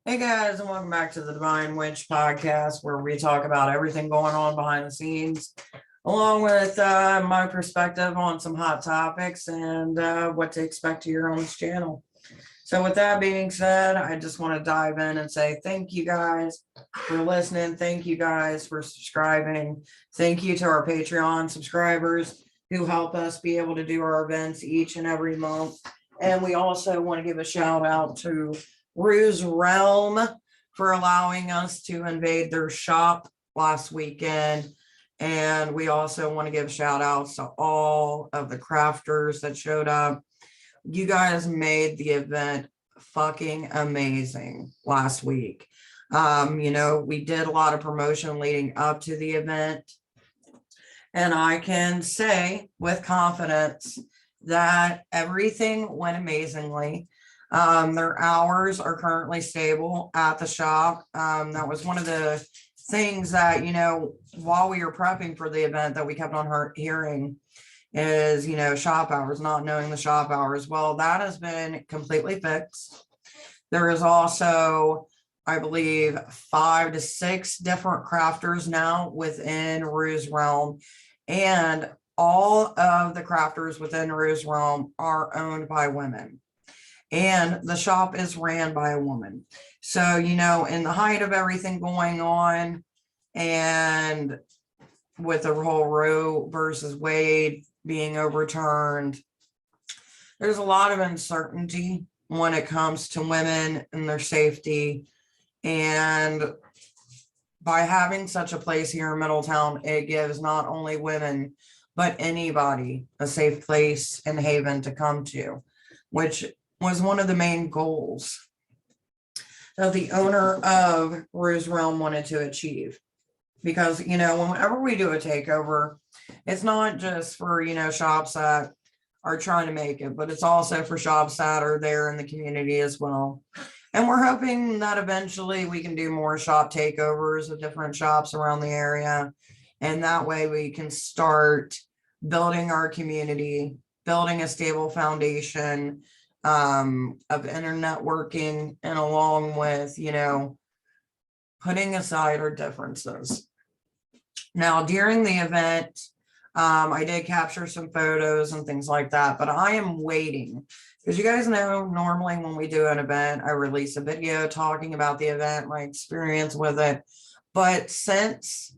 Hey guys, and welcome back to the Divine Witch podcast, where we talk about everything going on behind the scenes, along with my perspective on some hot topics and what to expect here on this channel. So, with that being said, I just want to dive in and say thank you guys for listening. Thank you guys for subscribing. Thank you to our Patreon subscribers who help us be able to do our events each and every month. And we also want to give a shout out to Rue's Realm for allowing us to invade their shop last weekend. And we also want to give shout outs to all of the crafters that showed up. You guys made the event fucking amazing last week. We did a lot of promotion leading up to the event. And I can say with confidence that everything went amazingly. Their hours are currently stable at the shop. That was one of the things that, while we were prepping for the event that we kept on hearing is, shop hours, not knowing the shop hours. Well, that has been completely fixed. There is also, I believe, 5 to 6 different crafters now within Rue's Realm. And all of the crafters within Rue's Realm are owned by women. And the shop is ran by a woman. So, in the height of everything going on, and with the whole Roe versus Wade being overturned, there's a lot of uncertainty when it comes to women and their safety. And by having such a place here in Middletown, it gives not only women, but anybody a safe place and haven to come to, which was one of the main goals that the owner of Rue's Realm wanted to achieve. Because, whenever we do a takeover, it's not just for, shops that are trying to make it, but it's also for shops that are there in the community as well. And we're hoping that eventually we can do more shop takeovers of different shops around the area. And that way we can start building our community, building a stable foundation of internet working, and along with, putting aside our differences. Now, during the event, I did capture some photos and things like that, but I am waiting because you guys know normally when we do an event, I release a video talking about the event, my experience with it. But since,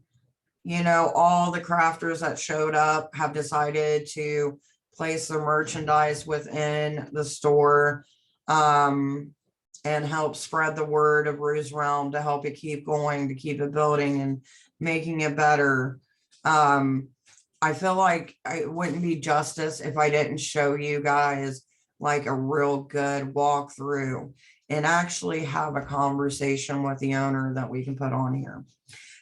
all the crafters that showed up have decided to place their merchandise within the store and help spread the word of Rue's Realm to help it keep going, to keep it building and making it better. I feel like it wouldn't be justice if I didn't show you guys like a real good walkthrough and actually have a conversation with the owner that we can put on here.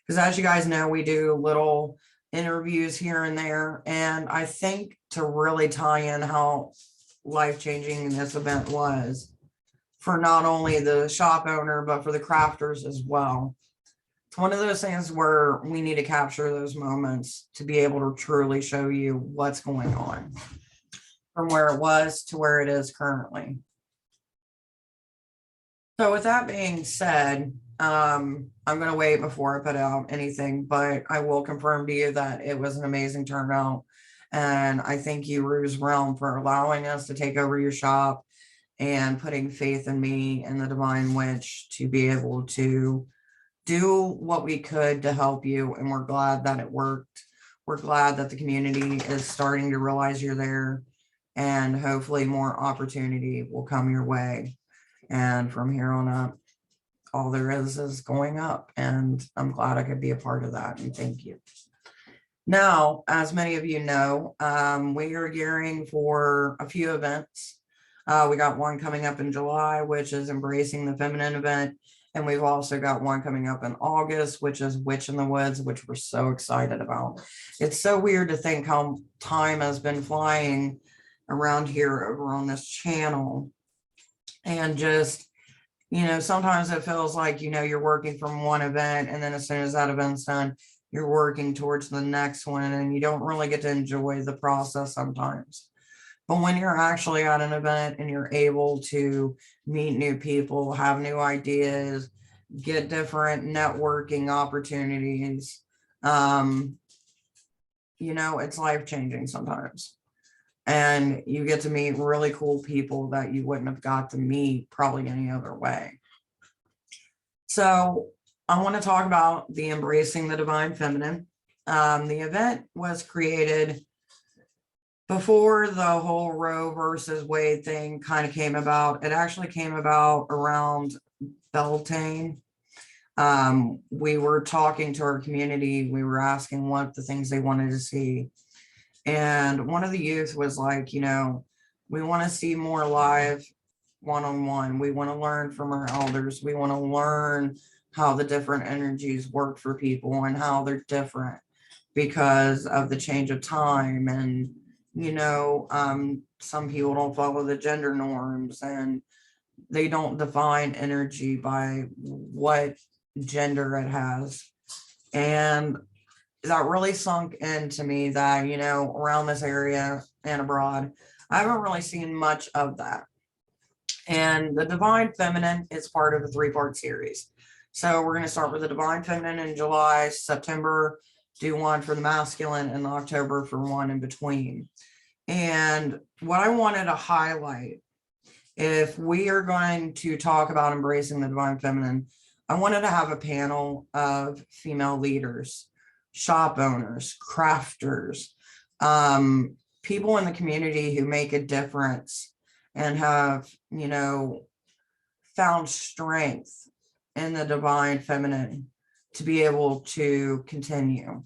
Because as you guys know, we do little interviews here and there. And I think to really tie in how life-changing this event was for not only the shop owner, but for the crafters as well. It's one of those things where we need to capture those moments to be able to truly show you what's going on from where it was to where it is currently. So with that being said, I'm going to wait before I put out anything, but I will confirm to you that it was an amazing turnout. And I thank you, Rue's Realm, for allowing us to take over your shop and putting faith in me and the Divine Witch to be able to do what we could to help you. And we're glad that it worked. We're glad that the community is starting to realize you're there, and hopefully more opportunity will come your way. And from here on up, all there is going up, and I'm glad I could be a part of that, and thank you. Now, as many of you know, we are gearing for a few events. We got one coming up in July, which is Embracing the Feminine event, and we've also got one coming up in August, which is Witch in the Woods, which we're so excited about. It's so weird to think how time has been flying around here over on this channel, and just, sometimes it feels like, you're working from one event, and then as soon as that event's done, you're working towards the next one, and you don't really get to enjoy the process sometimes. But when you're actually at an event and you're able to meet new people, have new ideas, get different networking opportunities, it's life changing sometimes. And you get to meet really cool people that you wouldn't have got to meet probably any other way. So I want to talk about the Embracing the Divine Feminine. The event was created before the whole Roe versus Wade thing kind of came about. It actually came about around Beltane. We were talking to our community. We were asking what the things they wanted to see. And one of the youth was like, we want to see more live one-on-one. We want to learn from our elders. We want to learn how the different energies work for people and how they're different because of the change of time. And, some people don't follow the gender norms and they don't define energy by what gender it has. And that really sunk into me that, around this area and abroad, I haven't really seen much of that. And the Divine Feminine is part of a 3-part series. So we're going to start with the Divine Feminine in July, September, do one for the masculine, and October for one in between. And what I wanted to highlight, if we are going to talk about embracing the Divine Feminine, I wanted to have a panel of female leaders, shop owners, crafters, people in the community who make a difference and have, found strength in the Divine Feminine to be able to continue,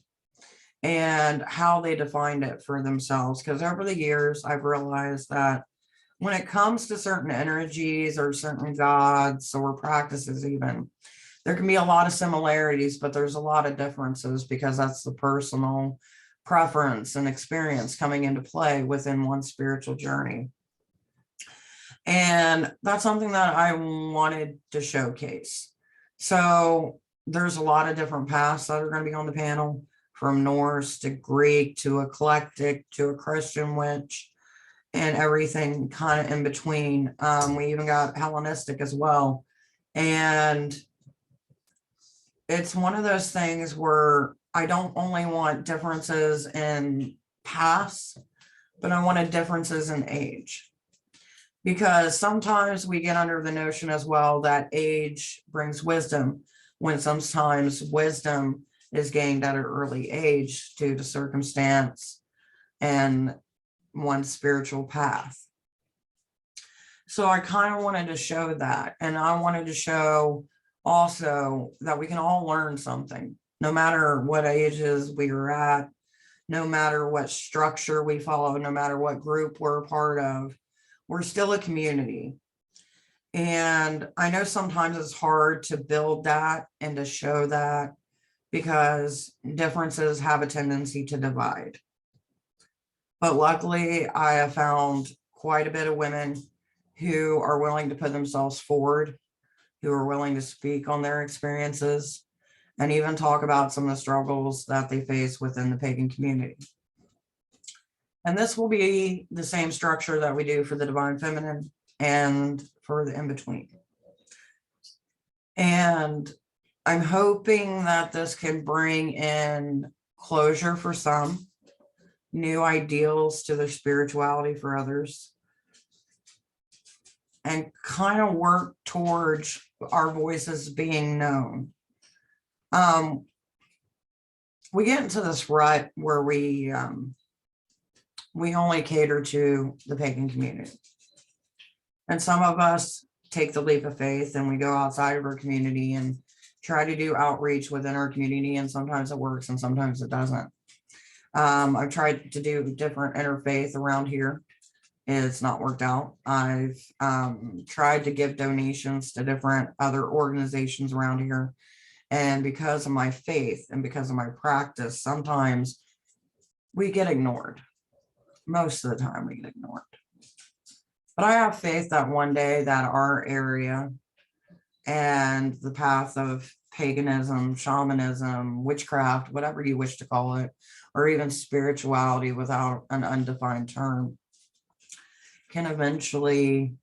and how they defined it for themselves. Because over the years, I've realized that when it comes to certain energies or certain gods or practices even, there can be a lot of similarities, but there's a lot of differences because that's the personal preference and experience coming into play within one spiritual journey. And that's something that I wanted to showcase. So there's a lot of different paths that are going to be on the panel, from Norse to Greek to eclectic to a Christian witch and everything kind of in between. We even got Hellenistic as well. And it's one of those things where I don't only want differences in paths, but I wanted differences in age. Because sometimes we get under the notion as well that age brings wisdom, when sometimes wisdom is gained at an early age due to circumstance and one's spiritual path. So I kind of wanted to show that. And I wanted to show also that we can all learn something, no matter what ages we are at, no matter what structure we follow, no matter what group we're a part of, we're still a community. And I know sometimes it's hard to build that and to show that because differences have a tendency to divide. But luckily, I have found quite a bit of women who are willing to put themselves forward, who are willing to speak on their experiences, and even talk about some of the struggles that they face within the pagan community. And this will be the same structure that we do for the Divine Feminine and for the in-between. And I'm hoping that this can bring in closure for some, new ideals to their spirituality for others, and kind of work towards our voices being known. We get into this rut where we only cater to the pagan community. And some of us take the leap of faith and we go outside of our community and try to do outreach within our community, and sometimes it works and sometimes it doesn't. I've tried to do different interfaith around here. It's not worked out. I've tried to give donations to different other organizations around here. And because of my faith and because of my practice, sometimes we get ignored. Most of the time we get ignored. But I have faith that one day that our area and the path of paganism, shamanism, witchcraft, whatever you wish to call it, or even spirituality without an undefined term, can eventually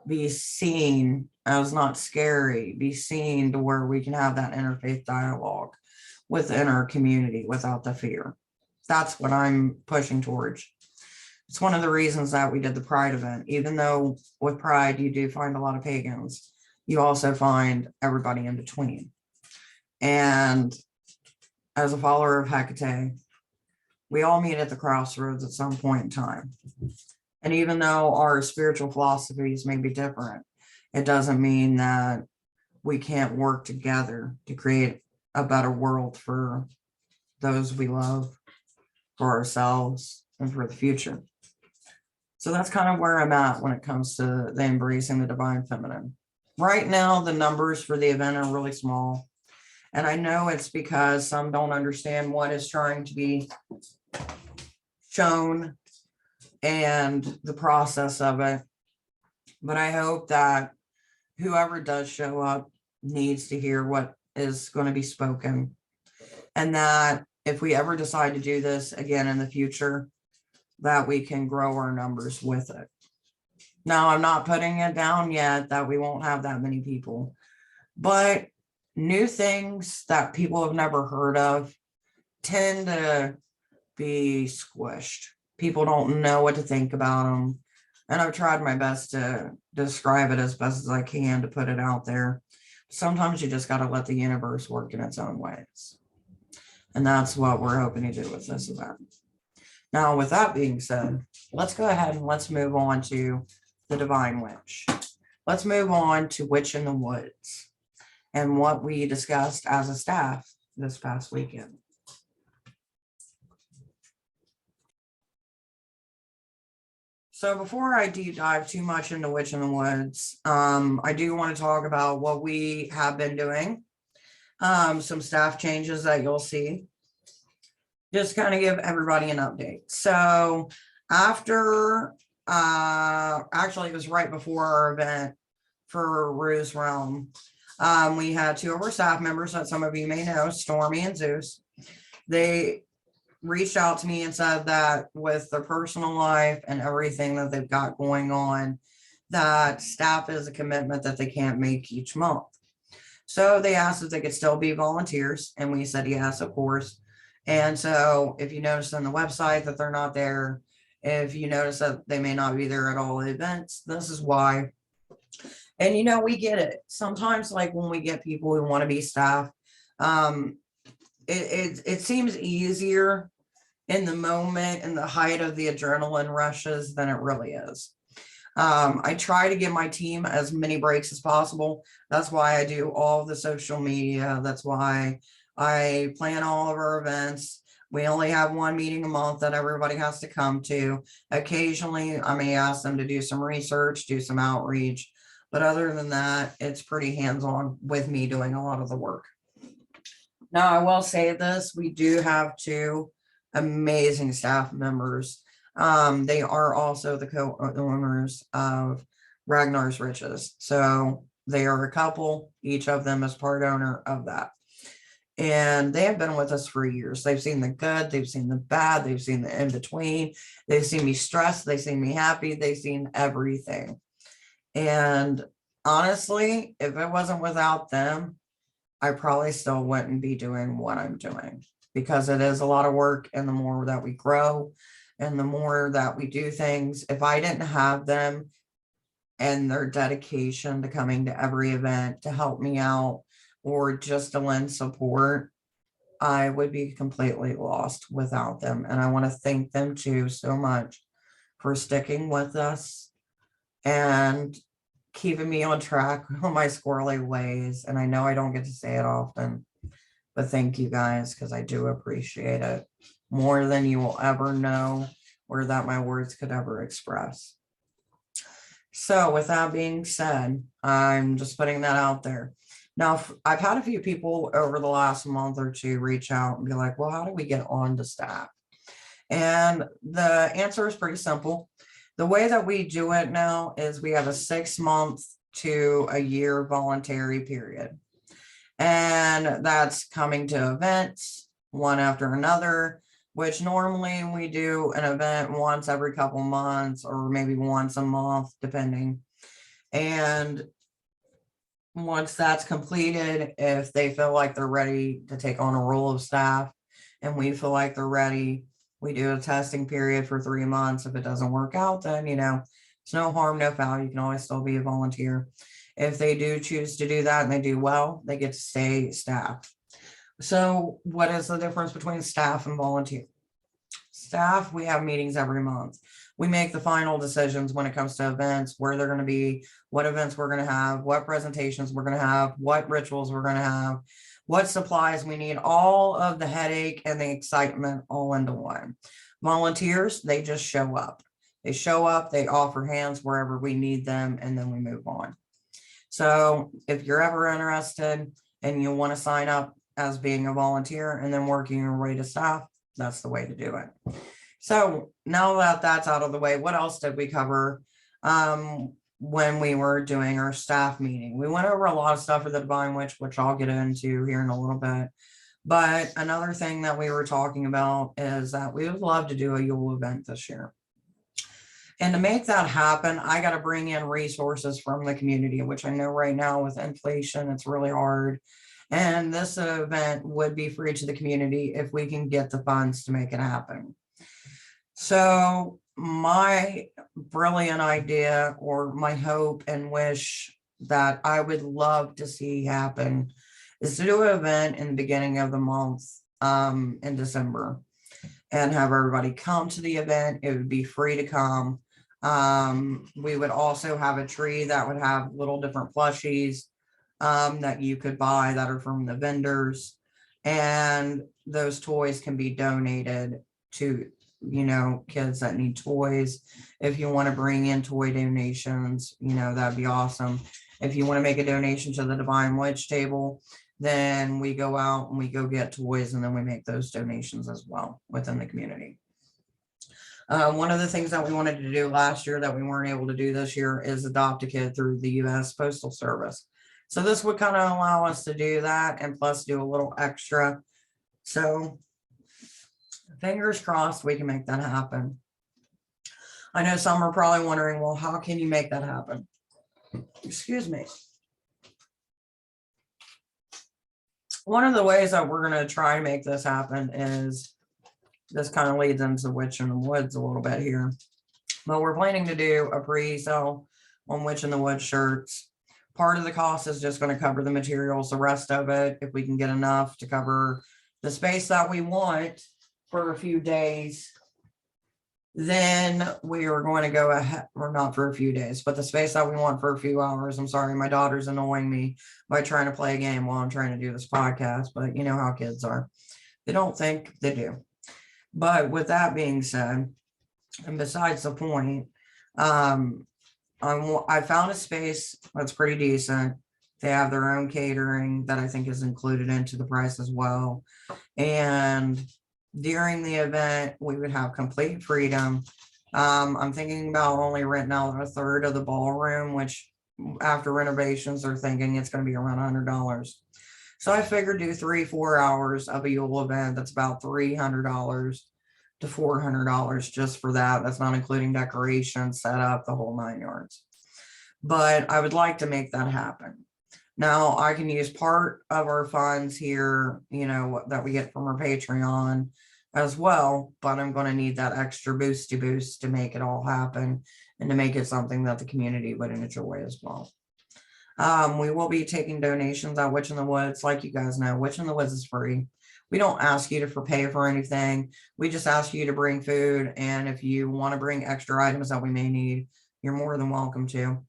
be seen as not scary, be seen to where we can have that interfaith dialogue within our community without the fear. That's what I'm pushing towards. It's one of the reasons that we did the Pride event. Even though with Pride, you do find a lot of pagans, you also find everybody in between. And as a follower of Hecate, we all meet at the crossroads at some point in time. And even though our spiritual philosophies may be different, it doesn't mean that we can't work together to create a better world for those we love, for ourselves, and for the future. So that's kind of where I'm at when it comes to the embracing the divine feminine. Right now, the numbers for the event are really small. And I know it's because some don't understand what is trying to be shown and the process of it. But I hope that whoever does show up needs to hear what is going to be spoken. And that if we ever decide to do this again in the future, that we can grow our numbers with it. Now, I'm not putting it down yet that we won't have that many people, but new things that people have never heard of tend to be squished. People don't know what to think about them. And I've tried my best to describe it as best as I can to put it out there. Sometimes you just got to let the universe work in its own ways. And that's what we're hoping to do with this event. Now, with that being said, let's go ahead and let's move on to the Divine Witch. Let's move on to Witch in the Woods and what we discussed as a staff this past weekend. So before I deep dive too much into Witch in the Woods, I do want to talk about what we have been doing, some staff changes that you'll see. Just kind of give everybody an update. So after, actually it was right before our event for Rue's Realm, we had two of our staff members that some of you may know, Stormy and Zeus. They reached out to me and said that with their personal life and everything that they've got going on, that staff is a commitment that they can't make each month. So they asked if they could still be volunteers, and we said yes, of course. And so if you notice on the website that they're not there, if you notice that they may not be there at all events, this is why. And you know, we get it. Sometimes like when we get people who want to be staff, it seems easier in the moment, in the height of the adrenaline rushes, than it really is. I try to give my team as many breaks as possible. That's why I do all the social media. That's why I plan all of our events. We only have one meeting a month that everybody has to come to. Occasionally, I may ask them to do some research, do some outreach. But other than that, it's pretty hands-on with me doing a lot of the work. Now, I will say this, we do have two amazing staff members. They are also the co-owners of Ragnar's Riches. So they are a couple, each of them is part owner of that. And they have been with us for years. They've seen the good, they've seen the bad, they've seen the in-between, they've seen me stressed, they've seen me happy, they've seen everything. And honestly, if it wasn't without them, I probably still wouldn't be doing what I'm doing, because it is a lot of work. And the more that we grow and the more that we do things, if I didn't have them and their dedication to coming to every event to help me out or just to lend support, I would be completely lost without them. And I want to thank them too so much for sticking with us and keeping me on track with my squirrely ways. And I know I don't get to say it often, but thank you guys, because I do appreciate it more than you will ever know or that my words could ever express. So with that being said, I'm just putting that out there. Now, I've had a few people over the last month or two reach out and be like, well, how do we get on to staff? And the answer is pretty simple. The way that we do it now is we have a 6 month to a year voluntary period. And that's coming to events one after another, which normally we do an event once every couple months or maybe once a month, depending. And once that's completed, if they feel like they're ready to take on a role of staff and we feel like they're ready, we do a testing period for 3 months. If it doesn't work out, then, it's no harm, no foul. You can always still be a volunteer. If they do choose to do that and they do well, they get to stay staff. So what is the difference between staff and volunteer? Staff, we have meetings every month. We make the final decisions when it comes to events, where they're going to be, what events we're going to have, what presentations we're going to have, what rituals we're going to have, what supplies we need, all of the headache and the excitement all into one. Volunteers, they just show up. They show up, they offer hands wherever we need them, and then we move on. So if you're ever interested and you want to sign up as being a volunteer and then working your way to staff, that's the way to do it. So now that that's out of the way, what else did we cover when we were doing our staff meeting? We went over a lot of stuff for the Devine Witch, which I'll get into here in a little bit. But another thing that we were talking about is that we would love to do a Yule event this year. And to make that happen, I got to bring in resources from the community, which I know right now with inflation, it's really hard. And this event would be free to the community if we can get the funds to make it happen. So my brilliant idea, or my hope and wish that I would love to see happen, is to do an event in the beginning of the month in December and have everybody come to the event. It would be free to come. We would also have a tree that would have little different plushies that you could buy that are from the vendors, and those toys can be donated to kids that need toys. If you want to bring in toy donations, that'd be awesome. If you want to make a donation to the Devine Witch table, then we go out and we go get toys, and then we make those donations as well within the community. One of the things that we wanted to do last year that we weren't able to do this year is adopt a kid through the U.S. Postal Service. So this would kind of allow us to do that and plus do a little extra. So fingers crossed we can make that happen. I know some are probably wondering, well, how can you make that happen? Excuse me. One of the ways that we're going to try to make this happen is, this kind of leads into Witch in the Woods a little bit here, but we're planning to do a pre-sale on Witch in the Woods shirts. Part of the cost is just going to cover the materials. The rest of it, if we can get enough to cover the space that we want for a few days, then we are going to go ahead, or not for a few days, but the space that we want for a few hours. I'm sorry, my daughter's annoying me by trying to play a game while I'm trying to do this podcast, but you know how kids are. They don't think, they do. But with that being said, and besides the point, I found a space that's pretty decent. They have their own catering that I think is included into the price as well. And during the event, we would have complete freedom. I'm thinking about only renting out a third of the ballroom, which after renovations, they're thinking it's going to be around $100. So I figured do 3-4 hours of a Yule event. That's about $300 to $400 just for that. That's not including decorations, set up, the whole 9 yards. But I would like to make that happen. Now I can use part of our funds here, that we get from our Patreon as well, but I'm going to need that extra boosty boost to make it all happen and to make it something that the community would enjoy as well. We will be taking donations at Witch in the Woods. Like you guys know, Witch in the Woods is free. We don't ask you to pay for anything. We just ask you to bring food. And if you want to bring extra items that we may need, you're more than welcome to.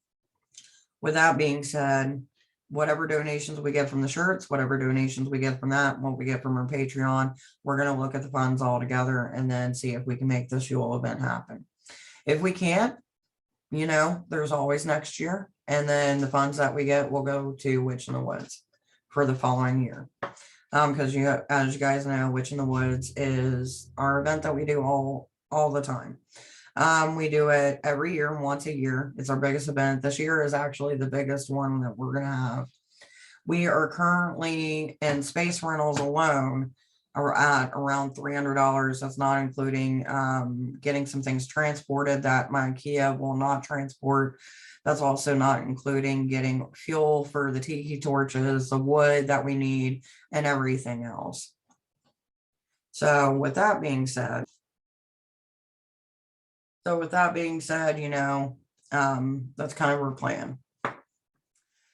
With that being said, whatever donations we get from the shirts, whatever donations we get from that, what we get from our Patreon, we're going to look at the funds all together and then see if we can make this Yule event happen. If we can't, there's always next year. And then the funds that we get will go to Witch in the Woods for the following year. Because as you guys know, Witch in the Woods is our event that we do all the time. We do it every year, once a year. It's our biggest event. This year is actually the biggest one that we're going to have. We are currently in space rentals alone. are at around $300. That's not including getting some things transported that my Kia will not transport. That's also not including getting fuel for the tiki torches, the wood that we need, and everything else. So with that being said, you know, that's kind of our plan.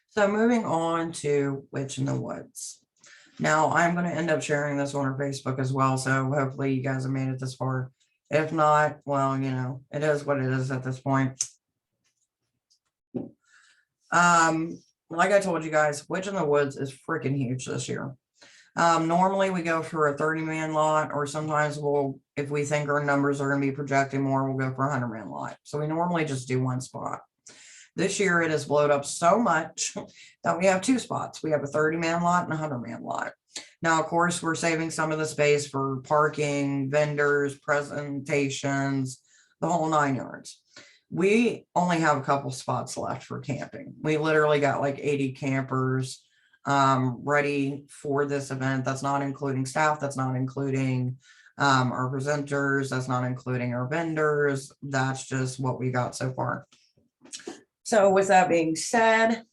So moving on to Witch in the Woods. Now I'm going to end up sharing this on our Facebook as well. So hopefully you guys have made it this far. If not, well, you know, it is what it is at this point. Like I told you guys, Witch in the Woods is freaking huge this year. Normally we go for a 30-man lot, or sometimes we'll, if we think our numbers are going to be projecting more, we'll go for a 100-man lot. So we normally just do one spot. This year it has blown up so much that we have two spots. We have a 30-man lot and a 100-man lot. Now, of course, we're saving some of the space for parking, vendors, presentations, the whole 9 yards. We only have a couple spots left for camping. We literally got like 80 campers ready for this event. That's not including staff. That's not including our presenters. That's not including our vendors. That's just what we got so far. So with that being said,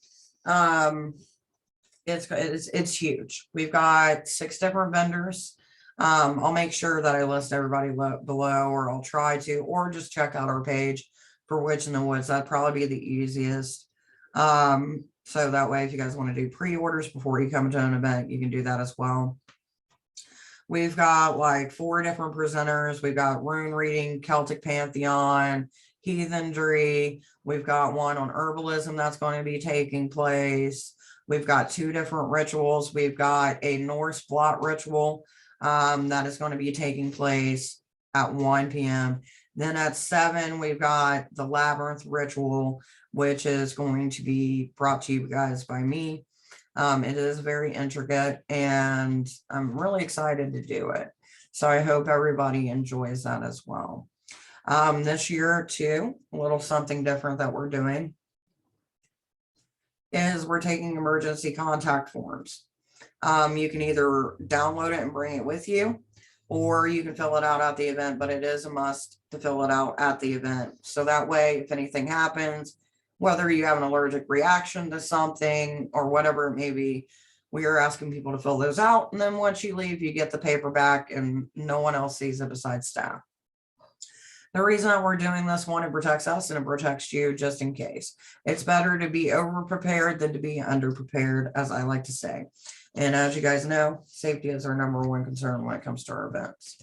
it's huge. We've got 6 different vendors. I'll make sure that I list everybody below, or I'll try to, or just check out our page for Witch in the Woods. That'd probably be the easiest. So that way, if you guys want to do pre-orders before you come to an event, you can do that as well. We've got like 4 different presenters. We've got rune reading, Celtic Pantheon, heathendry. We've got one on herbalism that's going to be taking place. We've got 2 different rituals. We've got a Norse blot ritual that is going to be taking place at 1 p.m. Then at 7, we've got the labyrinth ritual, which is going to be brought to you guys by me. It is very intricate, and I'm really excited to do it. So I hope everybody enjoys that as well. This year too, a little something different that we're doing is we're taking emergency contact forms. You can either download it and bring it with you, or you can fill it out at the event, but it is a must to fill it out at the event. So that way, if anything happens, whether you have an allergic reaction to something or whatever it may be, we are asking people to fill those out. And then once you leave, you get the paper back and no one else sees it besides staff. The reason that we're doing this, one, it protects us and it protects you just in case. It's better to be over-prepared than to be under-prepared, as I like to say. And as you guys know, safety is our number one concern when it comes to our events.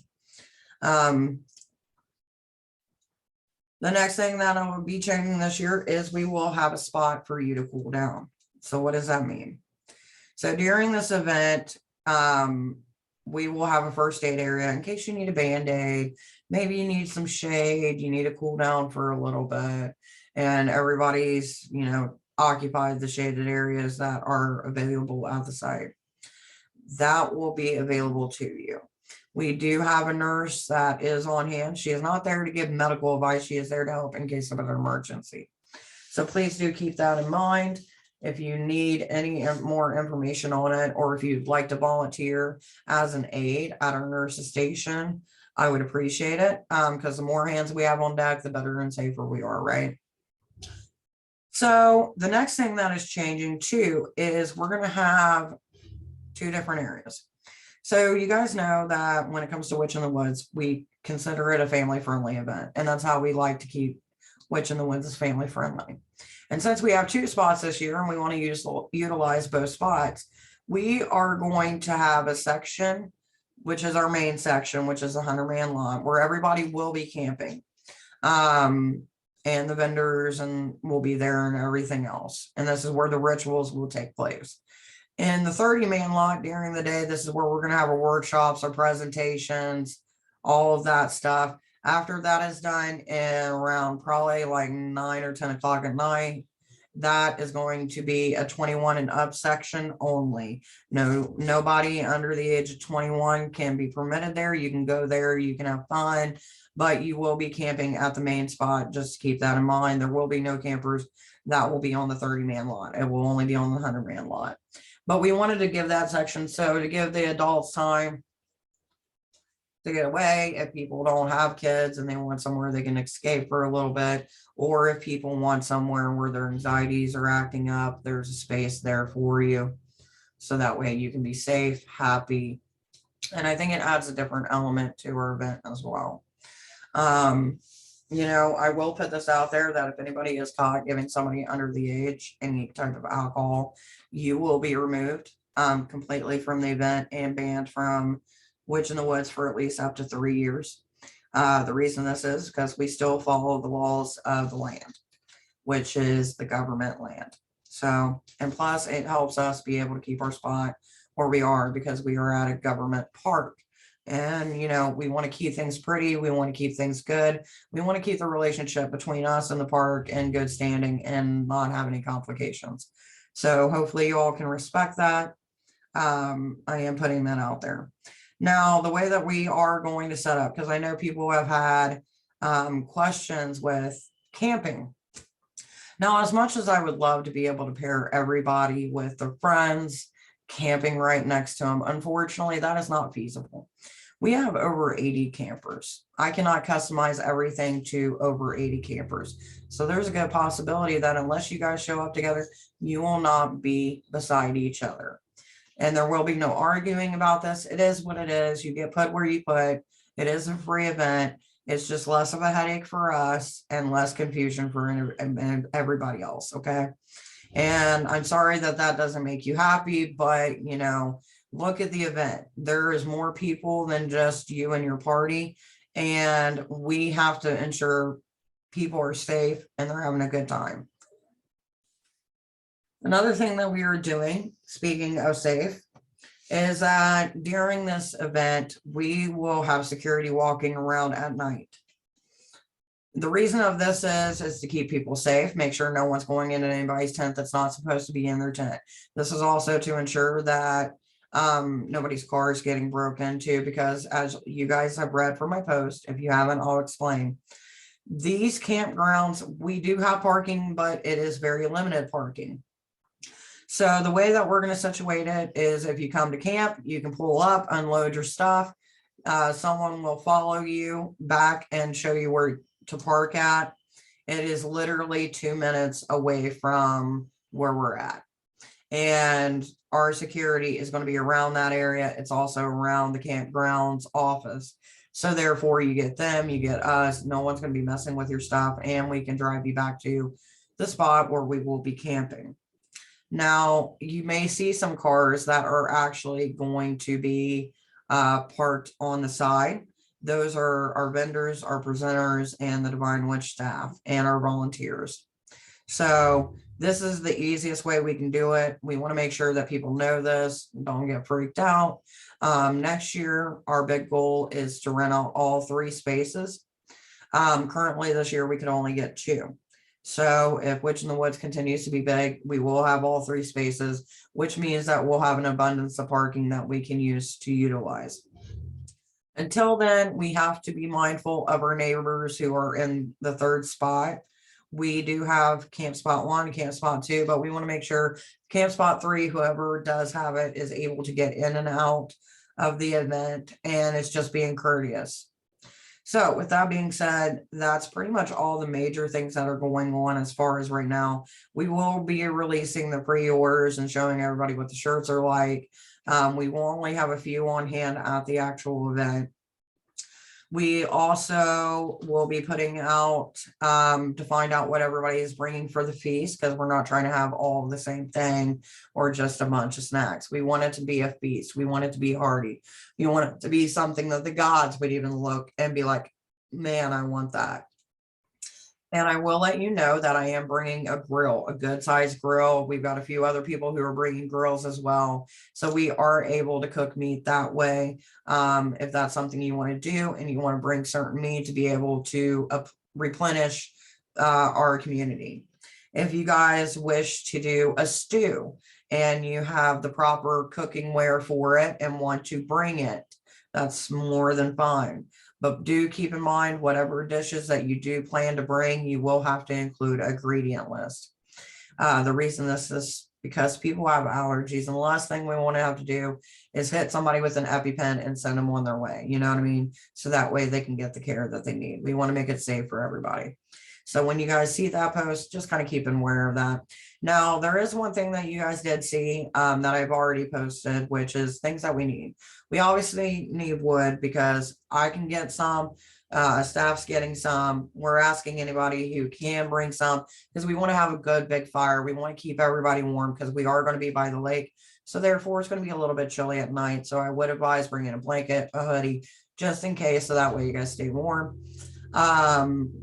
The next thing that I will be changing this year is we will have a spot for you to cool down. So what does that mean? So during this event, we will have a first aid area in case you need a Band-Aid. Maybe you need some shade, you need to cool down for a little bit, and everybody's, you know, occupied the shaded areas that are available at the site. That will be available to you. We do have a nurse that is on hand. She is not there to give medical advice. She is there to help in case of an emergency. So please do keep that in mind. If you need any more information on it, or if you'd like to volunteer as an aide at our nurse's station, I would appreciate it, because the more hands we have on deck, the better and safer we are, right? So the next thing that is changing too is we're going to have 2 different areas. So you guys know that when it comes to Witch in the Woods, we consider it a family-friendly event, and that's how we like to keep Witch in the Woods as family-friendly. And since we have 2 spots this year and we want to utilize both spots, we are going to have a section, which is our main section, which is a 100-man lot, where everybody will be camping. And the vendors and will be there and everything else. And this is where the rituals will take place. In the 30-man lot during the day, this is where we're going to have our workshops, our presentations, all of that stuff. After that is done, and around probably like 9 or 10 o'clock at night, that is going to be a 21 and up section only. Nobody under the age of 21 can be permitted there. You can go there, you can have fun, but you will be camping at the main spot. Just keep that in mind. There will be no campers that will be on the 30-man lot. It will only be on the 100-man lot. But we wanted to give that section so to give the adults time to get away, if people don't have kids and they want somewhere they can escape for a little bit, or if people want somewhere where their anxieties are acting up, there's a space there for you. So that way you can be safe, happy. And I think it adds a different element to our event as well. I will put this out there that if anybody is caught giving somebody under the age any type of alcohol, you will be removed completely from the event and banned from Witch in the Woods for at least up to 3 years. The reason this is because we still follow the laws of the land, which is the government land. So, and plus it helps us be able to keep our spot where we are because we are at a government park. And, we want to keep things pretty. We want to keep things good. We want to keep the relationship between us and the park in good standing and not have any complications. So hopefully you all can respect that. I am putting that out there. Now, the way that we are going to set up, because I know people have had questions with camping. Now, as much as I would love to be able to pair everybody with their friends, camping right next to them, unfortunately, that is not feasible. We have over 80 campers. I cannot customize everything to over 80 campers. So there's a good possibility that unless you guys show up together, you will not be beside each other. And there will be no arguing about this. It is what it is. You get put where you put. It is a free event. It's just less of a headache for us and less confusion for everybody else. Okay. And I'm sorry that that doesn't make you happy, but look at the event. There is more people than just you and your party. And we have to ensure people are safe and they're having a good time. Another thing that we are doing, speaking of safe, is that during this event, we will have security walking around at night. The reason of this is to keep people safe, make sure no one's going into anybody's tent that's not supposed to be in their tent. This is also to ensure that nobody's car is getting broken into, because as you guys have read from my post, if you haven't, I'll explain. These campgrounds, we do have parking, but it is very limited parking. So the way that we're going to situate it is if you come to camp, you can pull up, unload your stuff. Someone will follow you back and show you where to park at. It is literally 2 minutes away from where we're at. And our security is going to be around that area. It's also around the campgrounds office. So therefore you get them, you get us, no one's going to be messing with your stuff, and we can drive you back to the spot where we will be camping. Now, you may see some cars that are actually going to be parked on the side. Those are our vendors, our presenters, and the Devine Witch staff, and our volunteers. So this is the easiest way we can do it. We want to make sure that people know this, don't get freaked out. Next year, our big goal is to rent out all 3 spaces. Currently this year, we could only get 2. So if Witch in the Woods continues to be big, we will have all 3 spaces, which means that we'll have an abundance of parking that we can use to utilize. Until then, we have to be mindful of our neighbors who are in the 3rd spot. We do have camp spot 1 and camp spot 2, but we want to make sure camp spot 3, whoever does have it, is able to get in and out of the event, and it's just being courteous. So with that being said, that's pretty much all the major things that are going on as far as right now. We will be releasing the pre-orders and showing everybody what the shirts are like. We will only have a few on hand at the actual event. We also will be putting out to find out what everybody is bringing for the feast, because we're not trying to have all the same thing or just a bunch of snacks. We want it to be a feast. We want it to be hearty. We want it to be something that the gods would even look and be like, man, I want that. And I will let you know that I am bringing a grill, a good sized grill. We've got a few other people who are bringing grills as well. So we are able to cook meat that way. If that's something you want to do and you want to bring certain meat to be able to replenish our community. If you guys wish to do a stew and you have the proper cooking ware for it and want to bring it, that's more than fine. But do keep in mind, whatever dishes that you do plan to bring, you will have to include a ingredient list. The reason this is because people have allergies, and the last thing we want to have to do is hit somebody with an EpiPen and send them on their way. You know what I mean? So that way they can get the care that they need. We want to make it safe for everybody. So when you guys see that post, just kind of keep aware of that. Now, there is one thing that you guys did see that I've already posted, which is things that we need. We obviously need wood because I can get some. Staff's getting some. We're asking anybody who can bring some because we want to have a good big fire. We want to keep everybody warm because we are going to be by the lake. So therefore, it's going to be a little bit chilly at night. So I would advise bringing a blanket, a hoodie, just in case. So that way you guys stay warm.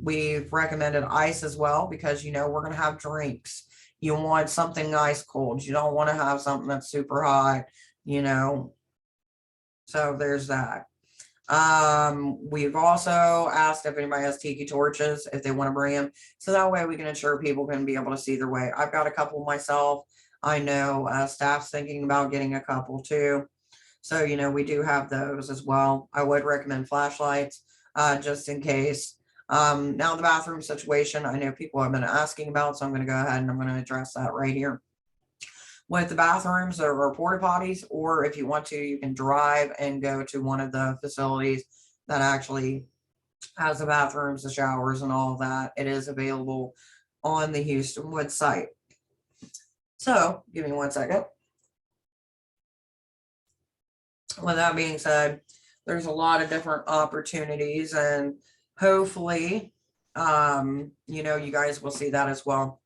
We've recommended ice as well because, you know, we're going to have drinks. You want something ice cold. You don't want to have something that's super hot, you know. So there's that. We've also asked if anybody has tiki torches, if they want to bring them. So that way we can ensure people can be able to see their way. I've got a couple myself. I know staff's thinking about getting a couple too. So, you know, we do have those as well. I would recommend flashlights just in case. Now the bathroom situation, I know people have been asking about, so I'm going to go ahead and I'm going to address that right here. With the bathrooms, there are porta potties, or if you want to, you can drive and go to one of the facilities that actually has the bathrooms, the showers, and all of that. It is available on the Houston Wood site. So give me 1 second. With that being said, there's a lot of different opportunities, and hopefully, you know, you guys will see that as well.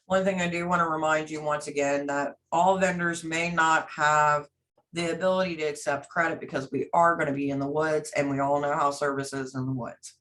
One thing I do want to remind you once again that all vendors may not have the ability to accept credit because we are going to be in the woods, and we all know how service is in the woods.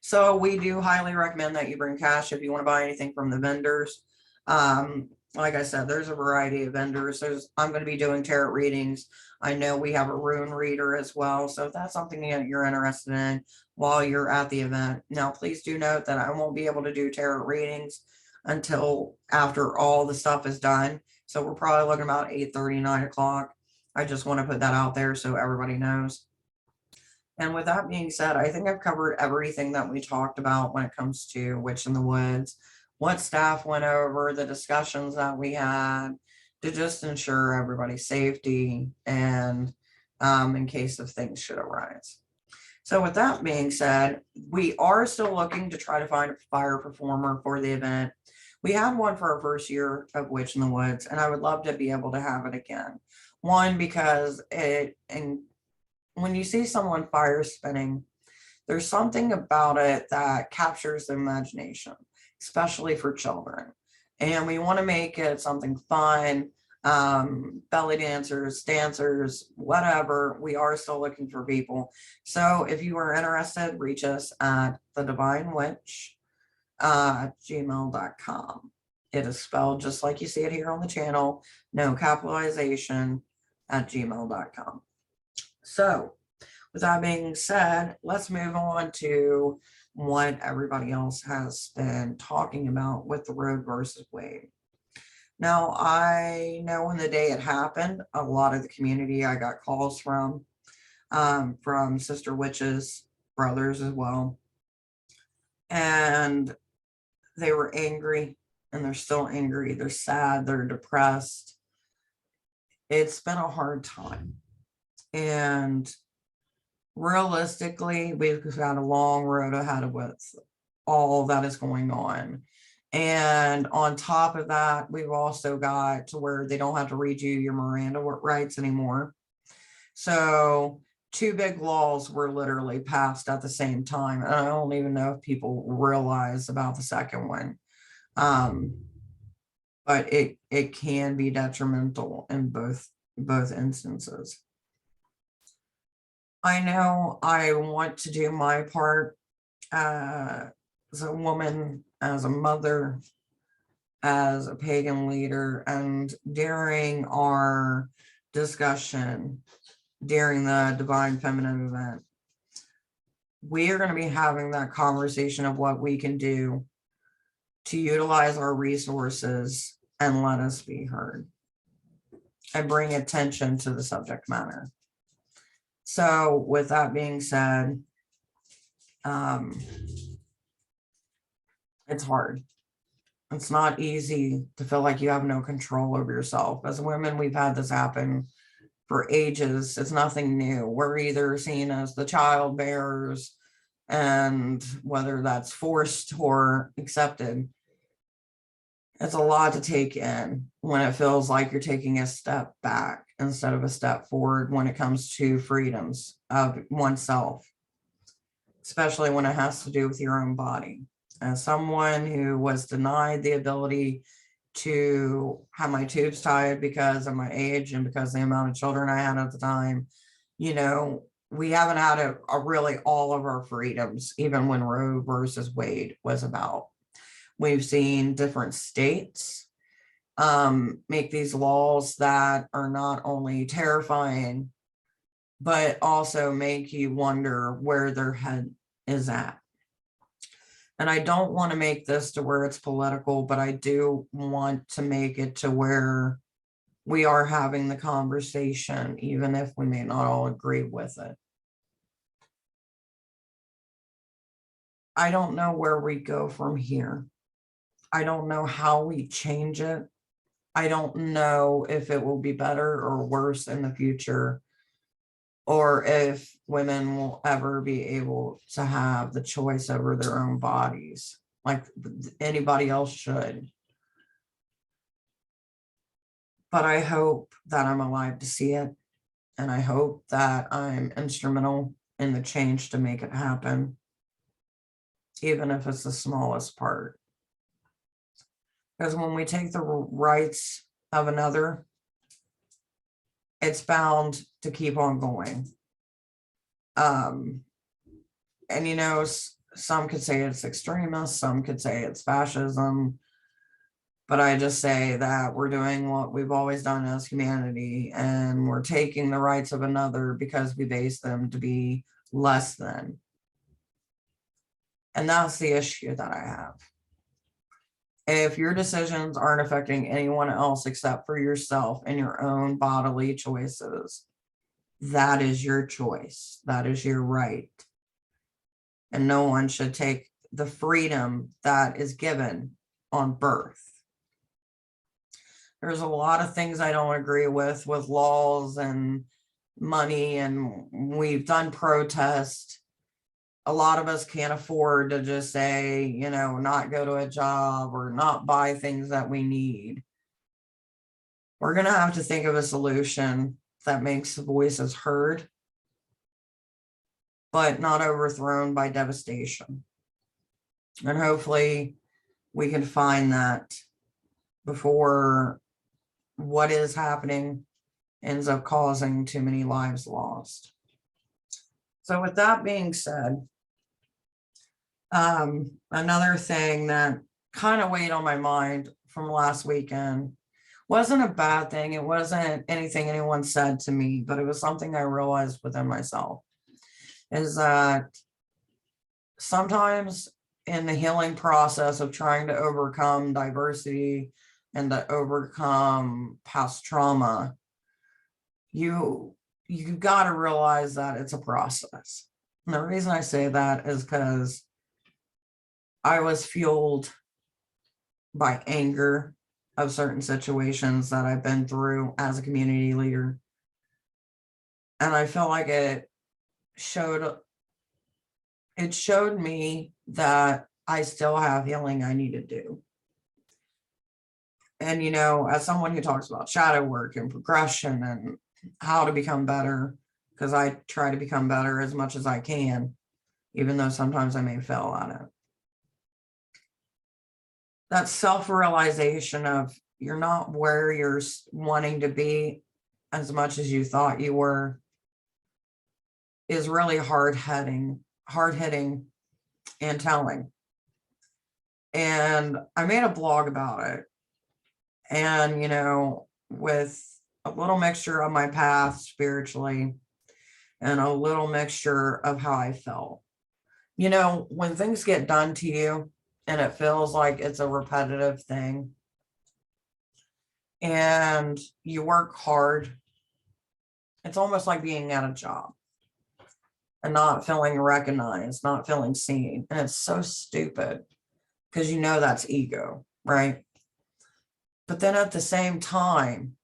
So we do highly recommend that you bring cash if you want to buy anything from the vendors. Like I said, there's a variety of vendors. I'm going to be doing tarot readings. I know we have a rune reader as well. So if that's something that you're interested in while you're at the event. Now, please do note that I won't be able to do tarot readings until after all the stuff is done. So we're probably looking about 8:30, 9 o'clock. I just want to put that out there so everybody knows. And with that being said, I think I've covered everything that we talked about when it comes to Witch in the Woods, what staff went over, the discussions that we had to just ensure everybody's safety and in case of things should arise. So with that being said, we are still looking to try to find a fire performer for the event. We had one for our first year of Witch in the Woods, and I would love to be able to have it again. One, because when you see someone fire spinning, there's something about it that captures the imagination, especially for children. And we want to make it something fun, belly dancers, dancers, whatever. We are still looking for people. So if you are interested, reach us at the Devine Witch gmail.com. It is spelled just like you see it here on the channel, no capitalization, at gmail.com. So with that being said, let's move on to what everybody else has been talking about with the Roe versus Wade. Now, I know when the day it happened, a lot of the community I got calls from sister witches, brothers as well. And they were angry, and they're still angry. They're sad, they're depressed. It's been a hard time. And realistically, we've got a long road ahead of us, all that is going on. And on top of that, we've also got to where they don't have to read you your Miranda rights anymore. So 2 big laws were literally passed at the same time. And I don't even know if people realize about the second one. But it can be detrimental in both instances. I know I want to do my part as a woman, as a mother, as a pagan leader, and during our discussion during the Divine Feminine event, we are going to be having that conversation of what we can do to utilize our resources and let us be heard and bring attention to the subject matter. So with that being said, it's hard. It's not easy to feel like you have no control over yourself. As women, we've had this happen for ages. It's nothing new. We're either seen as the child bearers, and whether that's forced or accepted, it's a lot to take in when it feels like you're taking a step back instead of a step forward when it comes to freedoms of oneself, especially when it has to do with your own body. As someone who was denied the ability to have my tubes tied because of my age and because of the amount of children I had at the time, we haven't had a really all of our freedoms, even when Roe versus Wade was about. We've seen different states make these laws that are not only terrifying, but also make you wonder where their head is at. And I don't want to make this to where it's political, but I do want to make it to where we are having the conversation, even if we may not all agree with it. I don't know where we go from here. I don't know how we change it. I don't know if it will be better or worse in the future, or if women will ever be able to have the choice over their own bodies like anybody else should. But I hope that I'm alive to see it, and I hope that I'm instrumental in the change to make it happen, even if it's the smallest part. Because when we take the rights of another, it's bound to keep on going. And some could say it's extremist, some could say it's fascism, but I just say that we're doing what we've always done as humanity, and we're taking the rights of another because we base them to be less than. And that's the issue that I have. If your decisions aren't affecting anyone else except for yourself and your own bodily choices, that is your choice. That is your right. And no one should take the freedom that is given on birth. There's a lot of things I don't agree with laws and money, and we've done protests. A lot of us can't afford to just say, not go to a job or not buy things that we need. We're going to have to think of a solution that makes voices heard, but not overthrown by devastation. And hopefully we can find that before what is happening ends up causing too many lives lost. So with that being said, another thing that kind of weighed on my mind from last weekend wasn't a bad thing. It wasn't anything anyone said to me, but it was something I realized within myself, is that sometimes in the healing process of trying to overcome diversity and to overcome past trauma, you got to realize that it's a process. And the reason I say that is because I was fueled by anger of certain situations that I've been through as a community leader. And I feel like it showed me that I still have healing I need to do. And, as someone who talks about shadow work and progression and how to become better, because I try to become better as much as I can, even though sometimes I may fail at it. That self-realization of you're not where you're wanting to be as much as you thought you were is really hard-hitting and telling. And I made a blog about it. And, with a little mixture of my path spiritually and a little mixture of how I felt. When things get done to you and it feels like it's a repetitive thing and you work hard, it's almost like being at a job and not feeling recognized, not feeling seen. And it's so stupid because that's ego. right? But then at the same time,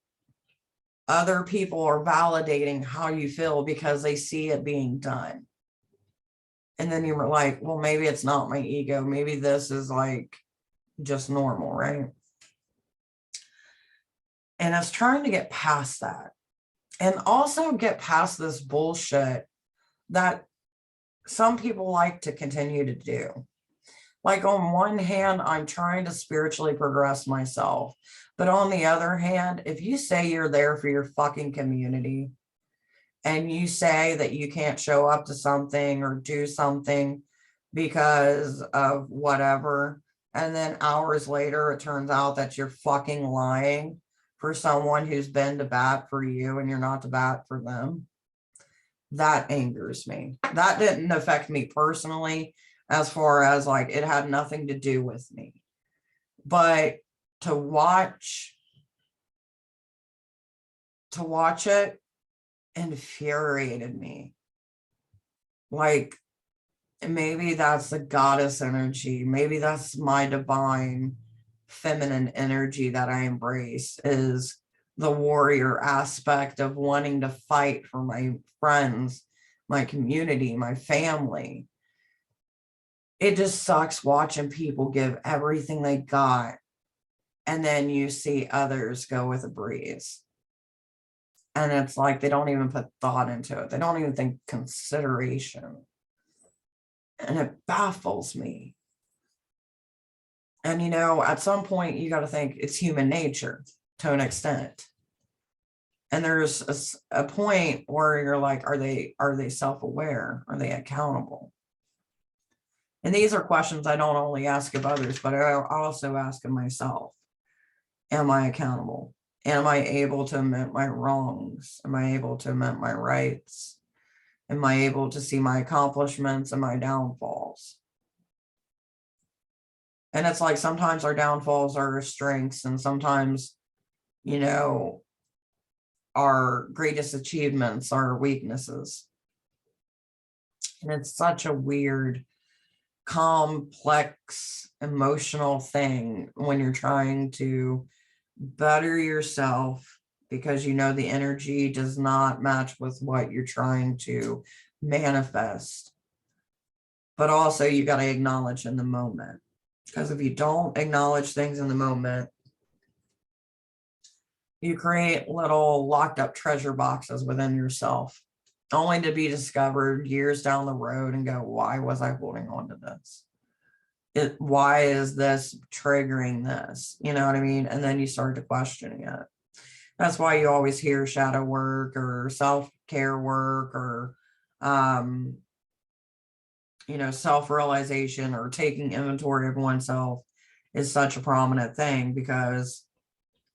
other people are validating how you feel because they see it being done. And then you're like, well, maybe it's not my ego. Maybe this is like just normal, right? And I was trying to get past that and also get past this bullshit that some people like to continue to do. Like on one hand, I'm trying to spiritually progress myself. But on the other hand, if you say you're there for your fucking community and you say that you can't show up to something or do something because of whatever, and then hours later, it turns out that you're fucking lying for someone who's been to bat for you and you're not to bat for them, that angers me. That didn't affect me personally, as far as like it had nothing to do with me. But to watch it infuriated me. Like, maybe that's the goddess energy. Maybe that's my divine feminine energy that I embrace, is the warrior aspect of wanting to fight for my friends, my community, my family. It just sucks watching people give everything they got, and then you see others go with a breeze. And it's like they don't even put thought into it. They don't even think consideration. And it baffles me. And, at some point, you got to think it's human nature to an extent. And there's a point where you're like, are they self-aware? Are they accountable? And these are questions I don't only ask of others, but I also ask of myself. Am I accountable? Am I able to admit my wrongs? Am I able to admit my rights? Am I able to see my accomplishments and my downfalls? And it's like sometimes our downfalls are our strengths, and sometimes, our greatest achievements are our weaknesses. And it's such a weird, complex, emotional thing when you're trying to better yourself, because the energy does not match with what you're trying to manifest. But also you got to acknowledge in the moment, because if you don't acknowledge things in the moment, you create little locked up treasure boxes within yourself, only to be discovered years down the road and go, why was I holding on to this? Why is this triggering this? You know what I mean? And then you start to questioning it. That's why you always hear shadow work or self-care work or, self-realization or taking inventory of oneself is such a prominent thing, because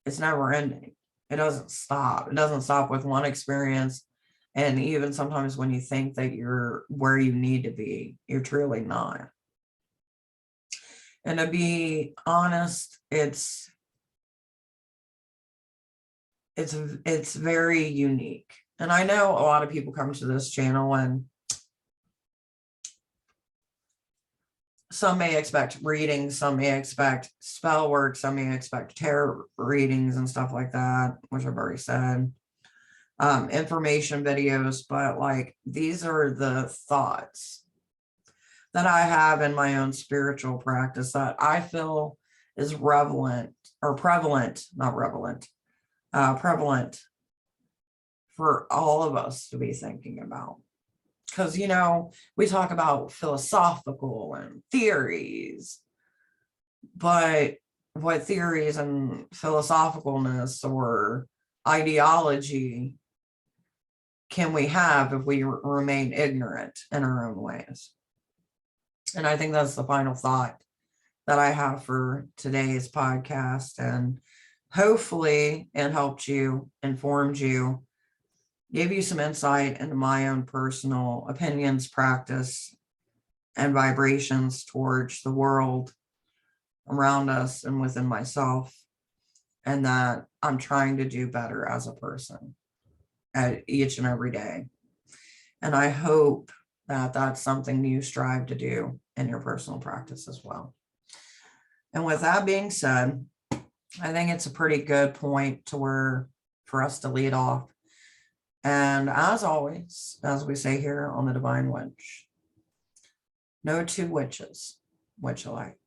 it's never ending. It doesn't stop. It doesn't stop with one experience. And even sometimes when you think that you're where you need to be, you're truly not. And to be honest, it's very unique. And I know a lot of people come to this channel and some may expect readings, some may expect spell work, some may expect tarot readings and stuff like that, which I've already said. Information videos, but like these are the thoughts that I have in my own spiritual practice that I feel is prevalent for all of us to be thinking about. Because, we talk about philosophical and theories, but what theories and philosophicalness or ideology can we have if we remain ignorant in our own ways? And I think that's the final thought that I have for today's podcast. And hopefully it helped you, informed you, gave you some insight into my own personal opinions, practice, and vibrations towards the world around us and within myself, and that I'm trying to do better as a person at each and every day. And I hope that that's something you strive to do in your personal practice as well. And with that being said, I think it's a pretty good point for us to lead off. And as always, as we say here on the Divine Witch, no two witches witch alike.